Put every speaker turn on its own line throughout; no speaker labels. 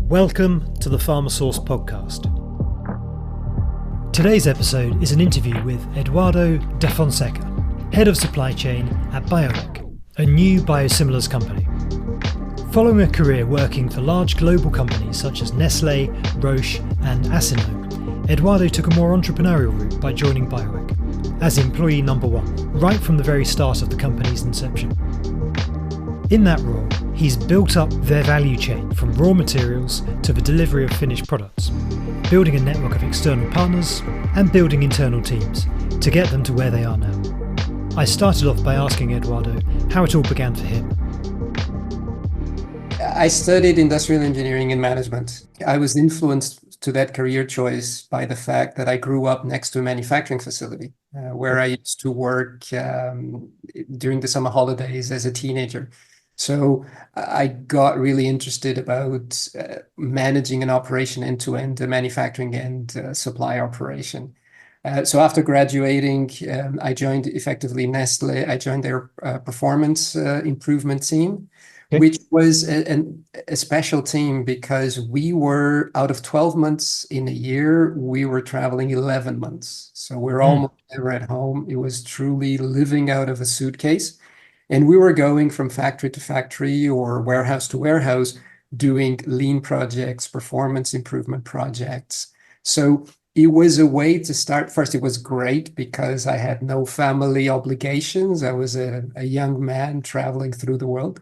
Welcome to the PharmaSource podcast. Today's episode is an interview with Eduardo da Fonseca, Head of Supply Chain at Bioeq, a new biosimilars company. Following a career working for large global companies such as Nestlé, Roche and Acino, Eduardo took a more entrepreneurial route by joining Bioeq as employee number one, right from the very start of the company's inception. In that role, he's built up their value chain from raw materials to the delivery of finished products, building a network of external partners and building internal teams to get them to where they are now. I started off by asking Eduardo how it all began for him.
I studied industrial engineering and management. I was influenced to that career choice by the fact that I grew up next to a manufacturing facility where I used to work during the summer holidays as a teenager. So I got really interested about managing an operation end-to-end, a manufacturing and supply operation. So after graduating, I joined effectively Nestlé. I joined their performance improvement team, which was a special team because we were, out of 12 months in a year, we were traveling 11 months. So we're almost never at home. It was truly living out of a suitcase. And we were going from factory to factory or warehouse to warehouse, doing lean projects, performance improvement projects. So it was a way to start. First, it was great because I had no family obligations. I was a young man traveling through the world.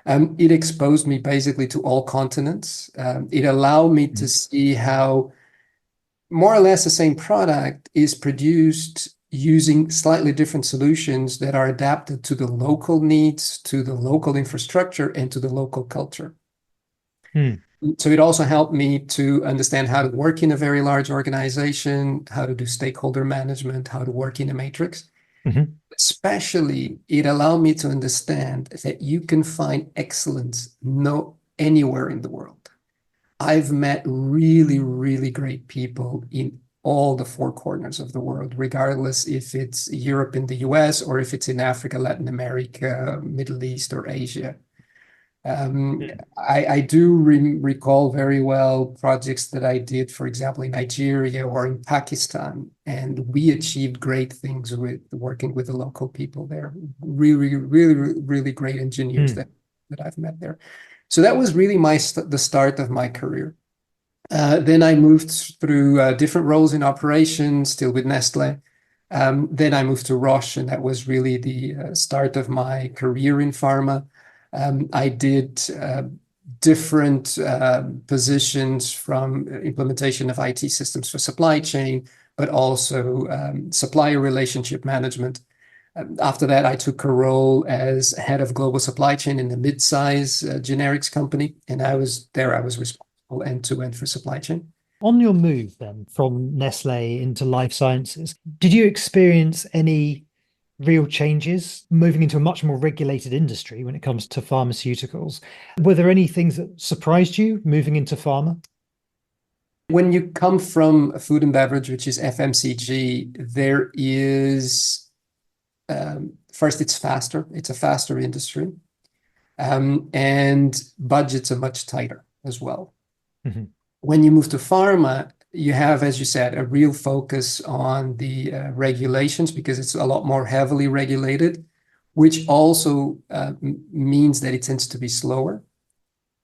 It exposed me basically to all continents. It allowed me to see how more or less the same product is produced using slightly different solutions that are adapted to the local needs, to the local infrastructure, and to the local culture. So it also helped me to understand how to work in a very large organization, how to do stakeholder management, how to work in a matrix. Especially, it allowed me to understand that you can find excellence anywhere in the world. I've met really, really great people in all the four corners of the world, regardless if it's Europe and the US or if it's in Africa, Latin America, Middle East, or Asia. I do recall very well projects that I did, for example, in Nigeria or in Pakistan, and we achieved great things with working with the local people there. Really, really, really great engineers that I've met there. So that was really the start of my career. Then I moved through different roles in operations, still with Nestlé. Then I moved to Roche, and that was really the start of my career in pharma. I did different positions, from implementation of IT systems for supply chain, but also supplier relationship management. After that, I took a role as head of global supply chain in a mid-size generics company, and I was responsible end-to-end for supply chain.
On your move then from Nestlé into life sciences, did you experience any real changes moving into a much more regulated industry when it comes to pharmaceuticals? Were there any things that surprised you moving into pharma?
When you come from food and beverage, which is FMCG, there is, first, it's faster. It's a faster industry. And budgets are much tighter as well. When you move to pharma, you have, as you said, a real focus on the regulations because it's a lot more heavily regulated, which also means that it tends to be slower,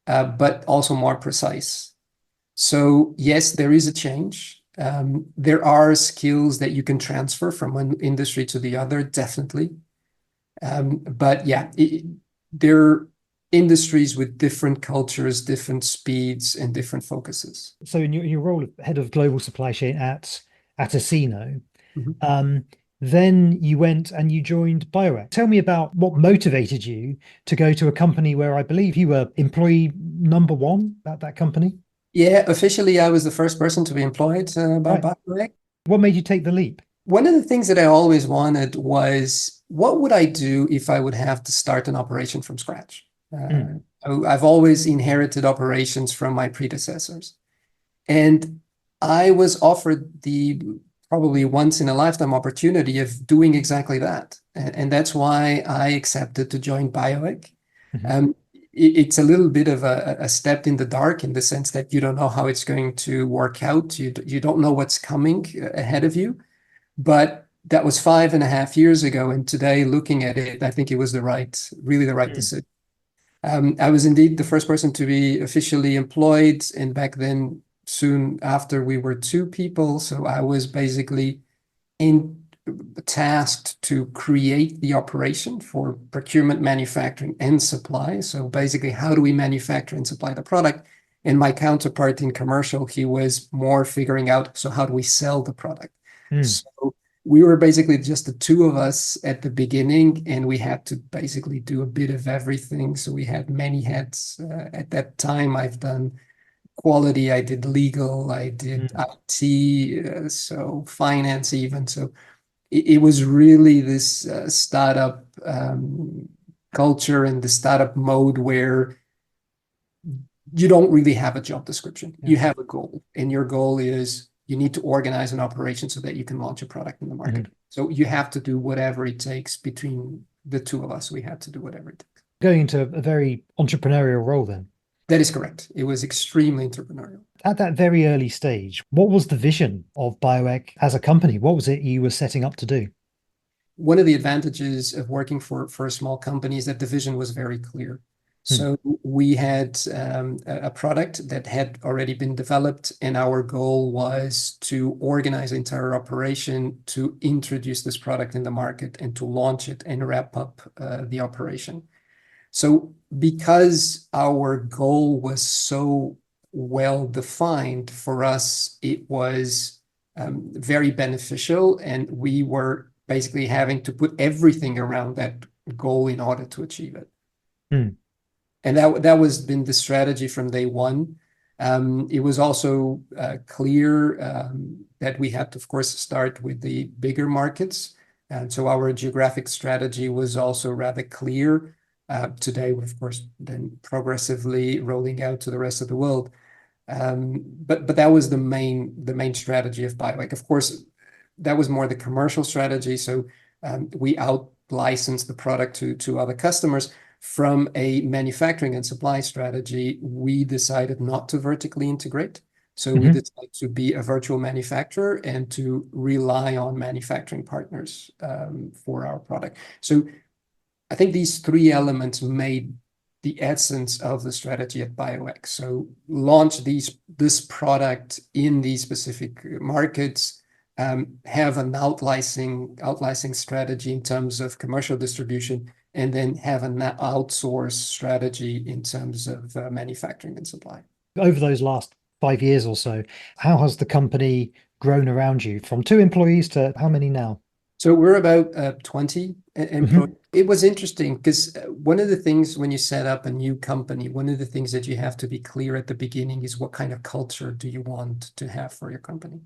but also more precise. So yes, there is a change. There are skills that you can transfer from one industry to the other, definitely. But yeah, there industries with different cultures, different speeds, and different focuses.
So in your role of head of global supply chain at Acino, then you went and you joined Bioeq. Tell me about what motivated you to go to a company where I believe you were employee number one at that company.
Yeah, officially, I was the first person to be employed by Bioeq.
What made you take the leap?
One of the things that I always wanted was, what would I do if I would have to start an operation from scratch? I've always inherited operations from my predecessors. And I was offered the probably once in a lifetime opportunity of doing exactly that. And that's why I accepted to join Bioeq. it's a little bit of a step in the dark in the sense that you don't know how it's going to work out. You don't know what's coming ahead of you. But that was 5.5 years ago. And today, looking at it, I think it was really the right decision. I was indeed the first person to be officially employed. And back then, soon after, we were two people. So I was basically tasked to create the operation for procurement, manufacturing, and supply. So basically, how do we manufacture and supply the product? And my counterpart in commercial, he was more figuring out, so how do we sell the product? So we were basically just the two of us at the beginning, and we had to basically do a bit of everything. So we had many hats. At that time, I've done quality, I did legal, I did IT, so finance even. So it was really this startup culture and the startup mode where you don't really have a job description. You have a goal, and your goal is you need to organize an operation so that you can launch a product in the market. So you have to do whatever it takes. Between the two of us, we had to do whatever it takes.
Going into a very entrepreneurial role then.
That is correct. It was extremely entrepreneurial.
At that very early stage, what was the vision of Bioeq as a company? What was it you were setting up to do?
One of the advantages of working for a small company is that the vision was very clear. So we had a product that had already been developed, and our goal was to organize the entire operation to introduce this product in the market and to launch it and wrap up the operation. So because our goal was so well defined for us, it was very beneficial, and we were basically having to put everything around that goal in order to achieve it. And that was been the strategy from day one. It was also clear that we had to, of course, start with the bigger markets. And so our geographic strategy was also rather clear. Today, we're, of course, then progressively rolling out to the rest of the world. But that was the main strategy of Bioeq. Of course, that was more the commercial strategy. So we out-licensed the product to other customers. From a manufacturing and supply strategy, we decided not to vertically integrate. So we decided to be a virtual manufacturer and to rely on manufacturing partners for our product. So I think these three elements made the essence of the strategy at Bioeq. So launch this product in these specific markets, have an out-licensing strategy in terms of commercial distribution, and then have an outsource strategy in terms of manufacturing and supply.
Over those last 5 years or so, how has the company grown around you from 2 employees to how many now?
So we're about 20 employees. It was interesting because one of the things when you set up a new company, one of the things that you have to be clear at the beginning is what kind of culture do you want to have for your company?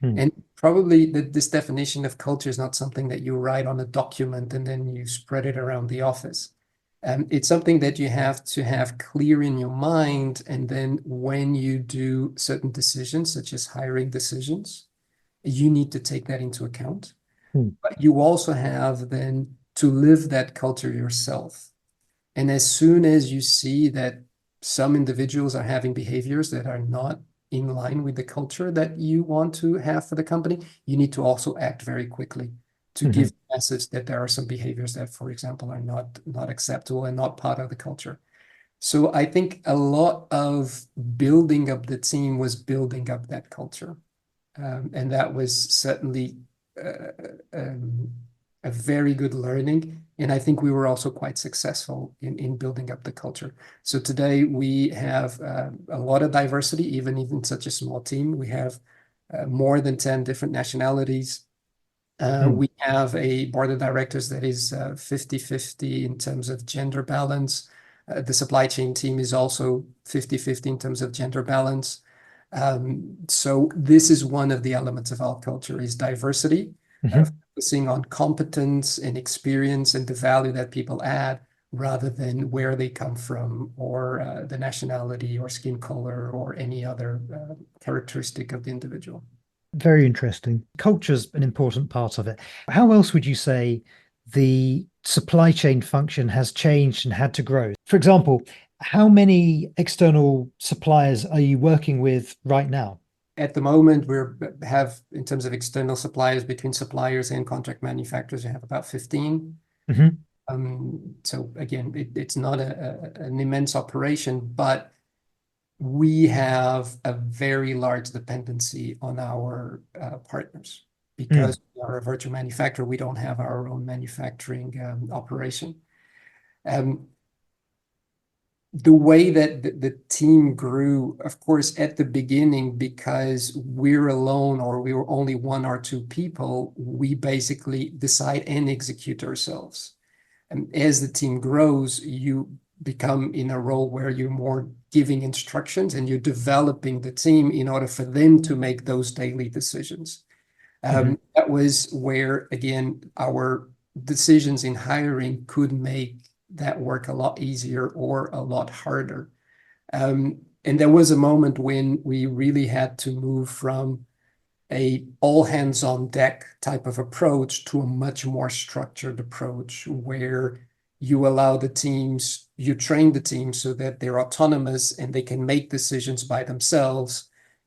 And probably this definition of culture is not something that you write on a document and then you spread it around the office. It's something that you have to have clear in your mind. And then when you do certain decisions, such as hiring decisions, you need to take that into account. But you also have then to live that culture yourself. And as soon as you see that some individuals are having behaviors that are not in line with the culture that you want to have for the company, you need to also act very quickly to give the message that there are some behaviors that, for example, are not acceptable and not part of the culture. So I think a lot of building up the team was building up that culture. And that was certainly a very good learning. And I think we were also quite successful in building up the culture. So today we have a lot of diversity, even in such a small team. We have more than 10 different nationalities. We have a board of directors that is 50-50 in terms of gender balance. The supply chain team is also 50-50 in terms of gender balance. So this is one of the elements of our culture is diversity. Focusing on competence and experience and the value that people add rather than where they come from or the nationality or skin color or any other characteristic of the individual.
Very interesting. Culture's an important part of it. How else would you say the supply chain function has changed and had to grow? For example, How many external suppliers are you working with right now?
At the moment, we have, in terms of external suppliers, between suppliers and contract manufacturers, we have about 15.
Hmm.
So again, it's not an immense operation, but we have a very large dependency on our partners. Because we are a virtual manufacturer, we don't have our own manufacturing operation. The way that the team grew, of course, at the beginning, because we're alone or we were only one or two people, we basically decide and execute ourselves. And as the team grows, you become in a role where you're more giving instructions and you're developing the team in order for them to make those daily decisions. That was where, again, our decisions in hiring could make that work a lot easier or a lot harder. And there was a moment when we really had to move from a all hands on deck type of approach to a much more structured approach where you allow the teams, you train the teams so that they're autonomous and they can make decisions by themselves.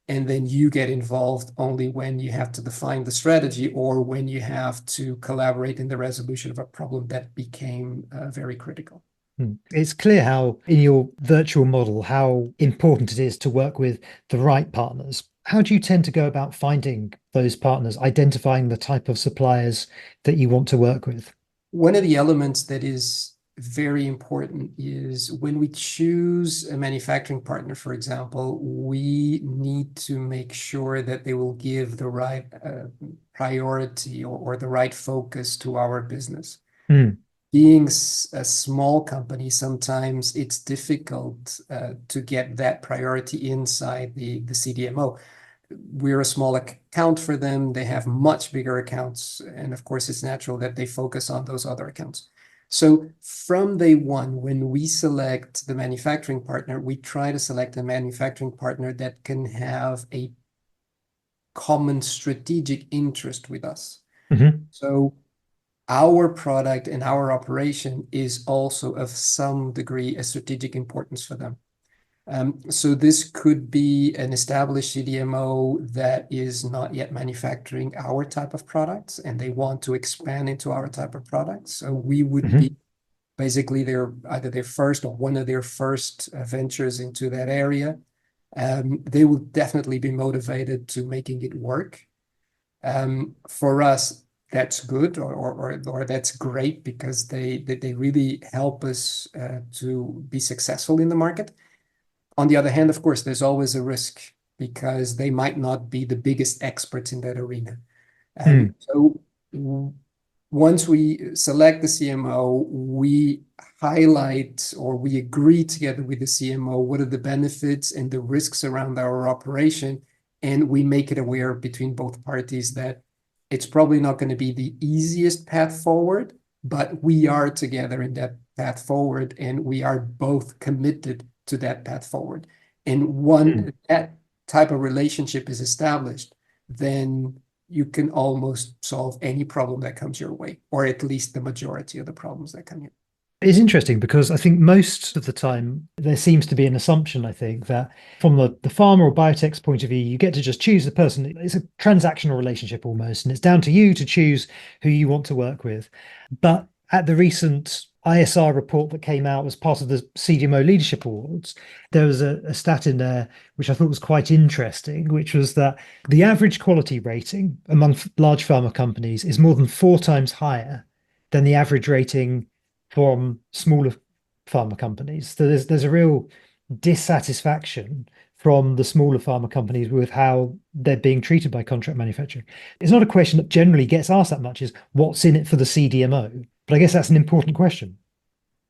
And then you get involved only when you have to define the strategy or when you have to collaborate in the resolution of a problem that became very critical.
It's clear how, in your virtual model, how important it is to work with the right partners. How do you tend to go about finding those partners, identifying the type of suppliers that you want to work with?
One of the elements that is very important is when we choose a manufacturing partner, for example, we need to make sure that they will give the right priority or the right focus to our business. Being a small company, sometimes it's difficult to get that priority inside the CDMO. We're a small account for them. They have much bigger accounts. And of course, it's natural that they focus on those other accounts. So from day one, when we select the manufacturing partner, we try to select a manufacturing partner that can have a common strategic interest with us. So our product and our operation is also of some degree a strategic importance for them. So this could be an established CDMO that is not yet manufacturing our type of products, and they want to expand into our type of products. So we would be basically either their first or one of their first ventures into that area. They will definitely be motivated to making it work. For us, that's good or that's great because they really help us to be successful in the market. On the other hand, of course, there's always a risk because they might not be the biggest experts in that arena. So once we select the CMO, we highlight or we agree together with the CMO what are the benefits and the risks around our operation, and we make it aware between both parties that it's probably not going to be the easiest path forward, but we are together in that path forward, and we are both committed to that path forward. And one that type of relationship is established, then you can almost solve any problem that comes your way, or at least the majority of the problems that come your way.
It's interesting because I think most of the time there seems to be an assumption, I think, that from the pharma or biotech's point of view, you get to just choose the person. It's a transactional relationship almost, and it's down to you to choose who you want to work with. But at the recent ISR report that came out as part of the CDMO Leadership Awards, there was a stat in there which I thought was quite interesting, which was that the average quality rating among large pharma companies is more than 4 times higher than the average rating from smaller pharma companies. So there's a real dissatisfaction from the smaller pharma companies with how they're being treated by contract manufacturing. It's not a question that generally gets asked that much, is what's in it for the CDMO? But I guess that's an important question.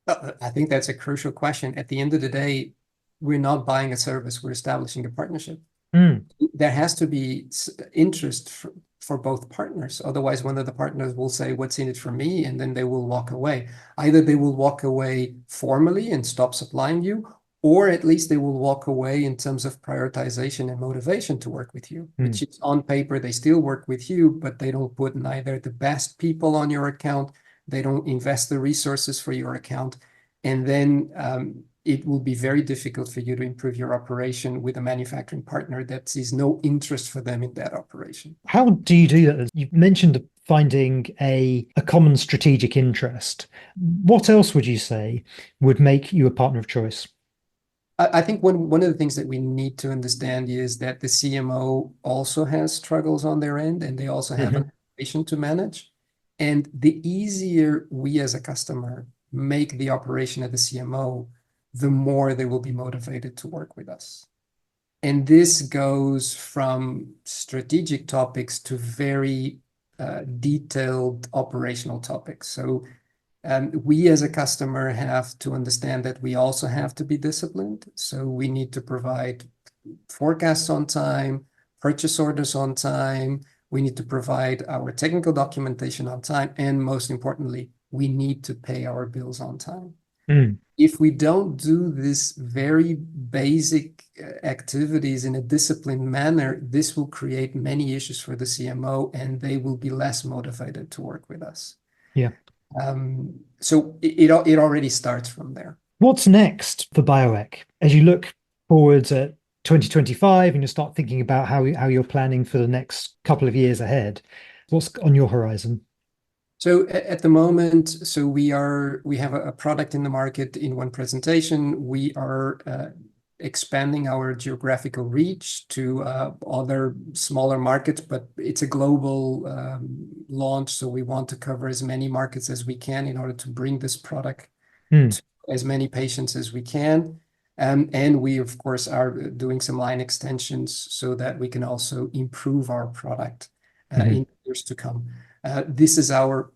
I think that's a crucial question. At the end of the day, we're not buying a service, we're establishing a partnership. There has to be interest for both partners. Otherwise, one of the partners will say, what's in it for me? And then they will walk away. Either they will walk away formally and stop supplying you, or at least they will walk away in terms of prioritization and motivation to work with you, which is on paper, they still work with you, but they don't put neither the best people on your account, they don't invest the resources for your account. And then it will be very difficult for you to improve your operation with a manufacturing partner that sees no interest for them in that operation.
How do you do that? You mentioned finding a common strategic interest. What else would you say would make you a partner of choice?
I think one of the things that we need to understand is that the CMO also has struggles on their end, and they also have an operation to manage. And the easier we as a customer make the operation of the CMO, the more they will be motivated to work with us. And this goes from strategic topics to very detailed operational topics. So we as a customer have to understand that we also have to be disciplined. So we need to provide forecasts on time, purchase orders on time. We need to provide our technical documentation on time. And most importantly, we need to pay our bills on time. If we don't do this very basic activities in a disciplined manner, this will create many issues for the CMO, and they will be less motivated to work with us.
Yeah.
So it already starts from there.
What's next for Bioeq as you look forwards at 2025 and you start thinking about how you're planning for the next couple of years ahead? What's on your horizon?
So at the moment, so we have a product in the market. In one presentation, we are expanding our geographical reach to other smaller markets, but it's a global launch. So we want to cover as many markets as we can in order to bring this product to as many patients as we can. And we, of course, are doing some line extensions so that we can also improve our product in years to come. This is our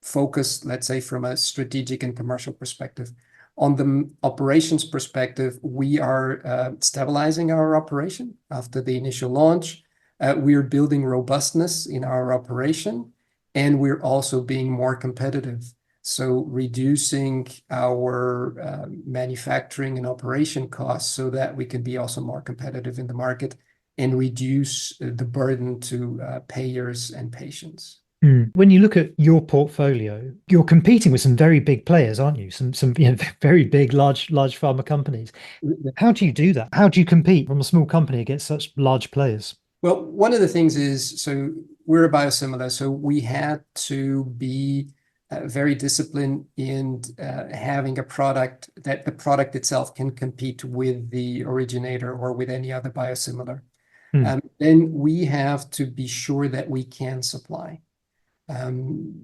focus, let's say, from a strategic and commercial perspective. On the operations perspective, we are stabilizing our operation after the initial launch. We are building robustness in our operation, and we're also being more competitive. So reducing our manufacturing and operation costs so that we can be also more competitive in the market and reduce the burden to payers and patients.
When you look at your portfolio, you're competing with some very big players, aren't you? Some very big, large pharma companies. How do you do that? How do you compete from a small company against such large players?
Well, one of the things is, so we're a biosimilar, so we had to be very disciplined in having a product that the product itself can compete with the originator or with any other biosimilar. Then we have to be sure that we can supply.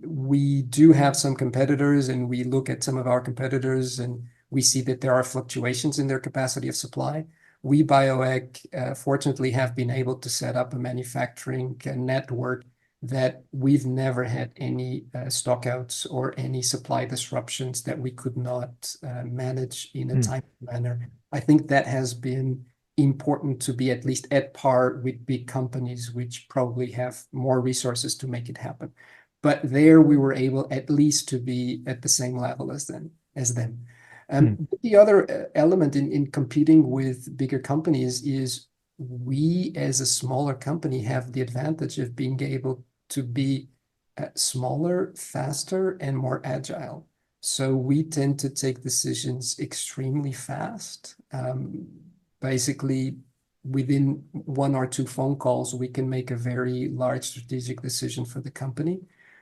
We do have some competitors, and we look at some of our competitors and we see that there are fluctuations in their capacity of supply. We, Bioeq, fortunately have been able to set up a manufacturing network that we've never had any stockouts or any supply disruptions that we could not manage in a timely manner. I think that has been important to be at least at par with big companies, which probably have more resources to make it happen. But there we were able at least to be at the same level as them. The other element in competing with bigger companies is we, as a smaller company, have the advantage of being able to be smaller, faster, and more agile. So we tend to take decisions extremely fast. Basically, within 1 or 2 phone calls, we can make a very large strategic decision for the company,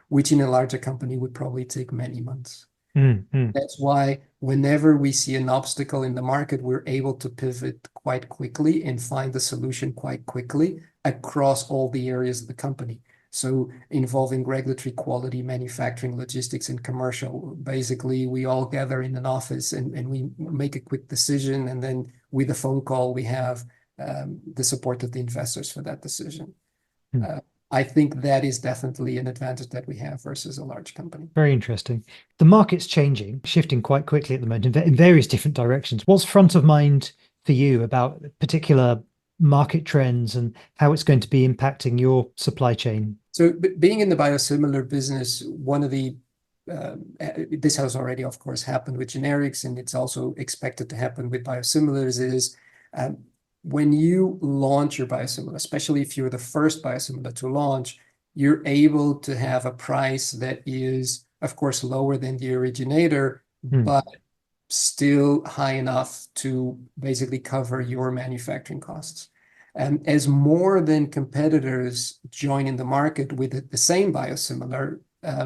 which in a larger company would probably take many months. That's why whenever we see an obstacle in the market, we're able to pivot quite quickly and find a solution quite quickly across all the areas of the company. So involving regulatory, quality, manufacturing, logistics, and commercial. Basically, we all gather in an office and we make a quick decision, and then with a phone call, we have the support of the investors for that decision. I think that is definitely an advantage that we have versus a large company.
Very interesting. The market's changing, shifting quite quickly at the moment in various different directions. What's front of mind for you about particular market trends and how it's going to be impacting your supply chain?
So being in the biosimilar business, one of the this has already, of course, happened with generics, and it's also expected to happen with biosimilars, is when you launch your biosimilar, especially if you're the first biosimilar to launch, you're able to have a price that is, of course, lower than the originator, but still high enough to basically cover your manufacturing costs. As more than competitors join in the market with the same biosimilar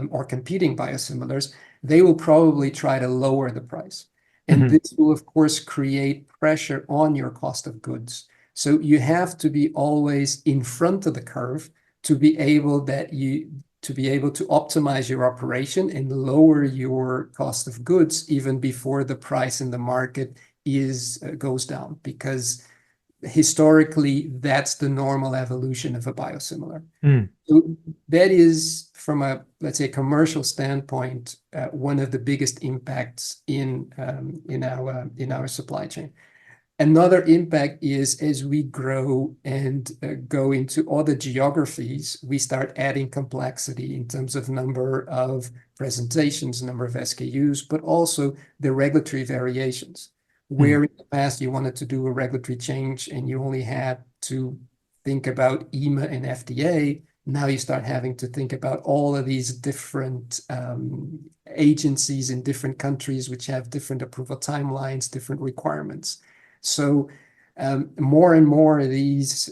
or competing biosimilars, they will probably try to lower the price. And this will, of course, create pressure on your cost of goods. So you have to be always in front of the curve to be able to optimize your operation and lower your cost of goods even before the price in the market goes down, because historically that's the normal evolution of a biosimilar. So that is, from a, let's say, commercial standpoint, one of the biggest impacts in our supply chain. Another impact is, as we grow and go into other geographies, we start adding complexity in terms of number of presentations, number of SKUs, but also the regulatory variations. Where in the past you wanted to do a regulatory change and you only had to think about EMA and FDA, now you start having to think about all of these different agencies in different countries which have different approval timelines, different requirements. So more and more of these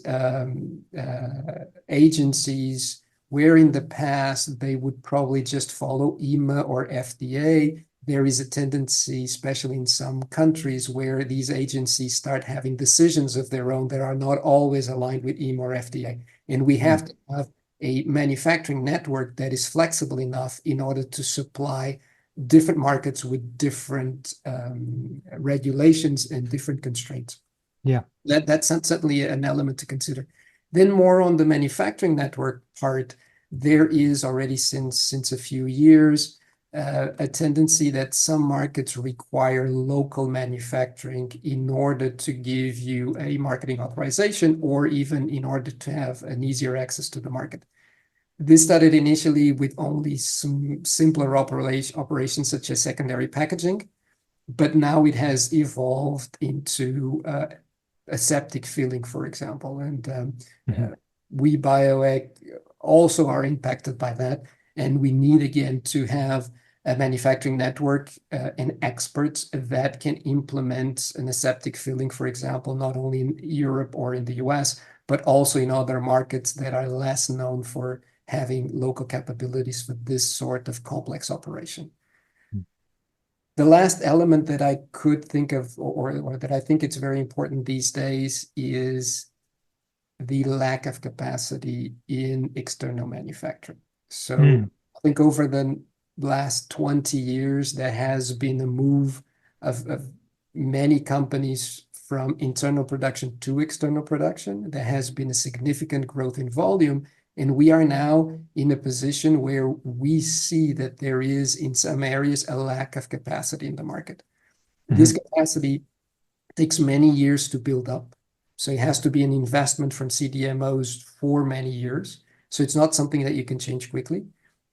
agencies, where in the past they would probably just follow EMA or FDA, there is a tendency, especially in some countries, where these agencies start having decisions of their own that are not always aligned with EMA or FDA. And we have to have a manufacturing network that is flexible enough in order to supply different markets with different regulations and different constraints.
Yeah,
that's certainly an element to consider. Then more on the manufacturing network part, there is already since a few years a tendency that some markets require local manufacturing in order to give you a marketing authorization, or even in order to have an easier access to the market. This started initially with only some simpler operations such as secondary packaging, but now it has evolved into aseptic filling, for example. And we Bioeq also are impacted by that. And we need, again, to have a manufacturing network and experts that can implement an aseptic filling, for example, not only in Europe or in the US, but also in other markets that are less known for having local capabilities for this sort of complex operation. The last element that I could think of, or that I think it's very important these days, is the lack of capacity in external manufacturing. So I think over the last 20 years, there has been a move of many companies from internal production to external production. There has been a significant growth in volume, and we are now in a position where we see that there is, in some areas, a lack of capacity in the market. This capacity takes many years to build up. So it has to be an investment from CDMOs for many years. So it's not something that you can change quickly.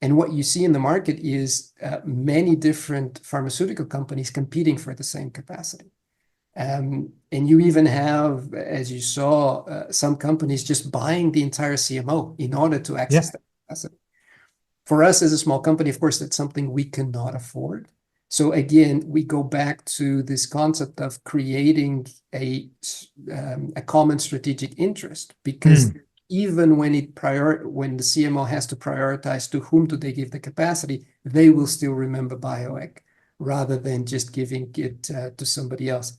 And what you see in the market is many different pharmaceutical companies competing for the same capacity. And you even have, as you saw, some companies just buying the entire CMO in order to access that capacity. For us as a small company, of course, that's something we cannot afford. So again, we go back to this concept of creating a common strategic interest, because even when the CMO has to prioritize to whom do they give the capacity, they will still remember Bioeq rather than just giving it to somebody else.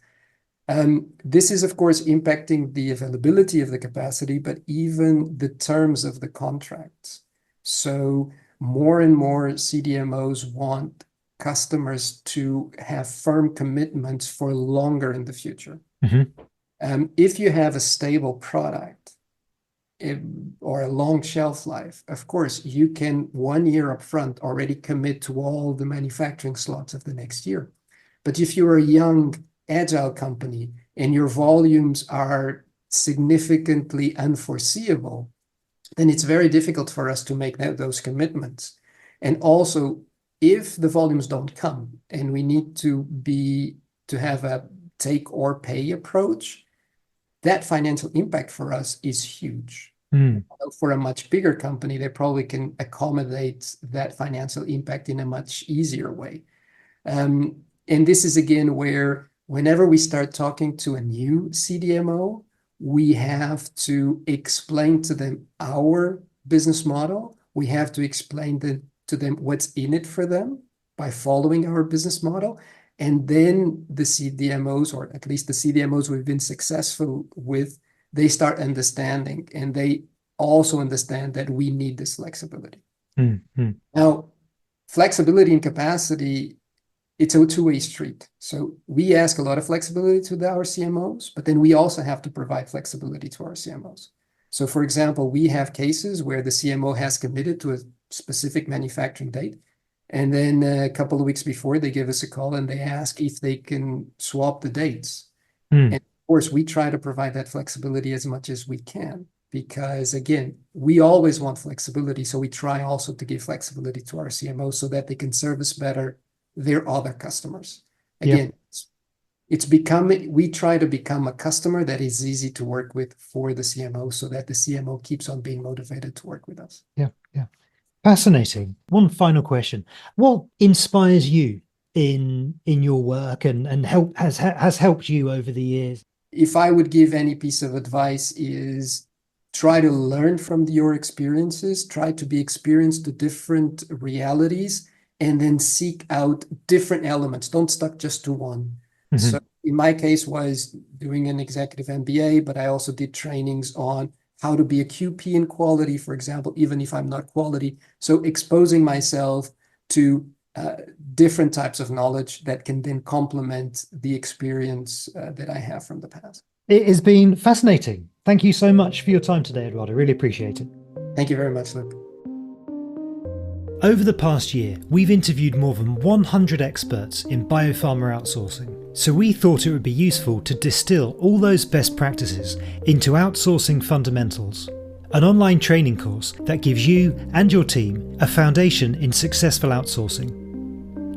This is, of course, impacting the availability of the capacity, but even the terms of the contracts. So more and more CDMOs want customers to have firm commitments for longer in the future. If you have a stable product or a long shelf life, of course, you can 1 year upfront already commit to all the manufacturing slots of the next year. But if you're a young, agile company and your volumes are significantly unforeseeable, then it's very difficult for us to make those commitments. And also, if the volumes don't come and we need to have a take or pay approach, that financial impact for us is huge. For a much bigger company, they probably can accommodate that financial impact in a much easier way. And this is again where whenever we start talking to a new CDMO, we have to explain to them our business model. We have to explain to them what's in it for them by following our business model. And then the CDMOs, or at least the CDMOs we've been successful with, they start understanding, and they also understand that we need this flexibility.
Mm-hmm.
Now, flexibility and capacity, it's a two-way street. So we ask a lot of flexibility to our CMOs, but then we also have to provide flexibility to our CMOs. So for example, we have cases where the CMO has committed to a specific manufacturing date, and then a couple of weeks before, they give us a call and they ask if they can swap the dates. And of course, we try to provide that flexibility as much as we can, because again, we always want flexibility. So we try also to give flexibility to our CMOs so that they can service better their other customers. Again, we try to become a customer that is easy to work with for the CMO, so that the CMO keeps on being motivated to work with us.
Yeah. Fascinating. One final question. What inspires you in your work and has helped you over the years?
If I would give any piece of advice, is try to learn from your experiences, try to be experienced to different realities, and then seek out different elements. Don't stuck just to one. Mm-hmm. So in my case was doing an executive MBA, but I also did trainings on how to be a QP in quality, for example, even if I'm not quality. So exposing myself to different types of knowledge that can then complement the experience that I have from the past.
It has been fascinating. Thank you so much for your time today, Eduardo. I really appreciate it.
Thank you very much, Luke.
Over the past year, we've interviewed more than 100 experts in biopharma outsourcing. So we thought it would be useful to distill all those best practices into Outsourcing Fundamentals, an online training course that gives you and your team a foundation in successful outsourcing.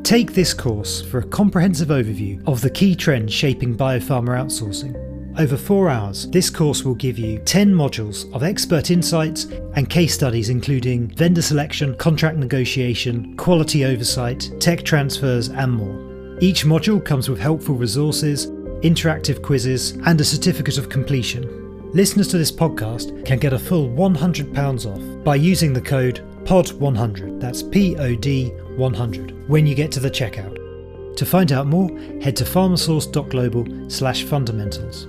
Take this course for a comprehensive overview of the key trends shaping biopharma outsourcing. Over 4 hours, this course will give you 10 modules of expert insights and case studies including vendor selection, contract negotiation, quality oversight, tech transfers, and more. Each module comes with helpful resources, interactive quizzes, and a certificate of completion. Listeners to this podcast can get a full £100 off by using the code POD100, that's POD100, when you get to the checkout. To find out more, head to pharmasource.global/fundamentals.